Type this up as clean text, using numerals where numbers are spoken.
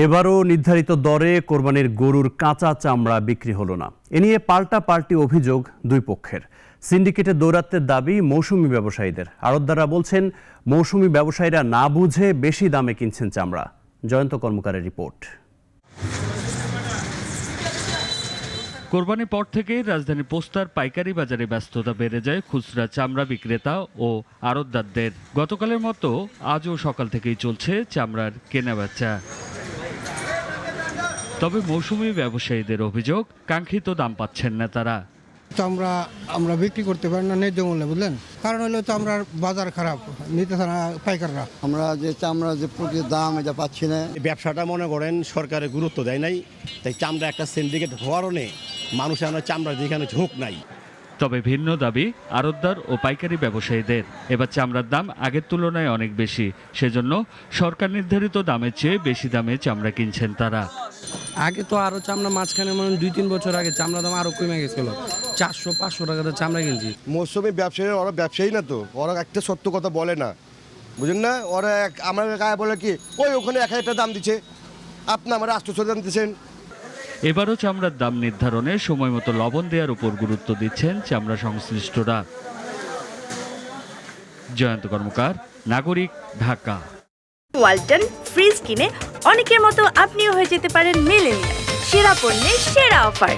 এবারও নির্ধারিত দরে কোরবানির গরুর কাঁচা চামড়া বিক্রি হলো না। এ নিয়ে পাল্টাপাল্টি অভিযোগ দুই পক্ষের। সিন্ডিকেটে দৌরাত্মের দাবি মৌসুমি ব্যবসায়ীদের। আড়তদাররা বলছেন মৌসুমি ব্যবসায়ীরা না বুঝে বেশি দামে কিনছেন চামড়া। জয়ন্ত কর্মকারের রিপোর্ট। কোরবানির পর থেকেই রাজধানী পোস্তার পাইকারি বাজারে ব্যস্ততা বেড়ে যায় খুচরা চামড়া বিক্রেতা ও আড়তদারদের। গতকালের মতো আজও সকাল থেকেই চলছে চামড়ার কেনাবেচা। তবে মৌসুমি ব্যবসায়ীদের অভিযোগ, কাঙ্ক্ষিত দাম পাচ্ছেন না তারা। চামড়া আমরা বিক্রি করতে পারি না ন্যায্য মূল্যে, বুঝলেন? কারণ হলো চামড়ার বাজার খারাপ, নিতেছে না পাইকাররা। আমরা যে চামড়া যে প্রকৃত দাম এটা পাচ্ছি না। ব্যবসাটা মনে করেন সরকারের গুরুত্ব দেয় নাই, তাই চামড়া একটা সিন্ডিকেট হওয়ার মানুষ আমার চামড়া যেখানে ঝোঁক নাই। তবে ভিন্ন দাবি আড়তদার ও পাইকারি ব্যবসায়ীদের। এবার চামড়ার দাম আগের তুলনায় অনেক বেশি, সেজন্য সরকার নির্ধারিত দামের চেয়ে বেশি দামে চামড়া কিনছেন তারা। আগে তো আরো চামড়া মাঝখানে মানে 2-3 বছর আগে চামড়া দাম আরো কমে গেছিল, 400-500 টাকা চামড়া কিনছি। মৌসুমি ব্যবসায়ী ওরা ব্যবসায়ী না, তো ওরা একটা সত্য কথা বলে না, বুঝলেন না? ওরা আমার গায়ে বলে কি ওখানে 1000 দাম দিচ্ছে, আপনি আমার 800 দাম দিচ্ছেন। এবারও চামড়ার দাম নির্ধারণে সময় মতো লবণ দেওয়ার উপর গুরুত্ব দিচ্ছেন চামড়া সংশ্লিষ্টরা। জয়ন্ত কর্মকার, নাগরিক, ঢাকা। ওয়ালটন ফ্রিজ কিনে অনেকের মতো আপনিও হয়ে যেতে পারেন মিলেনিয়াল। সেরা পণ্যের সেরা অফার।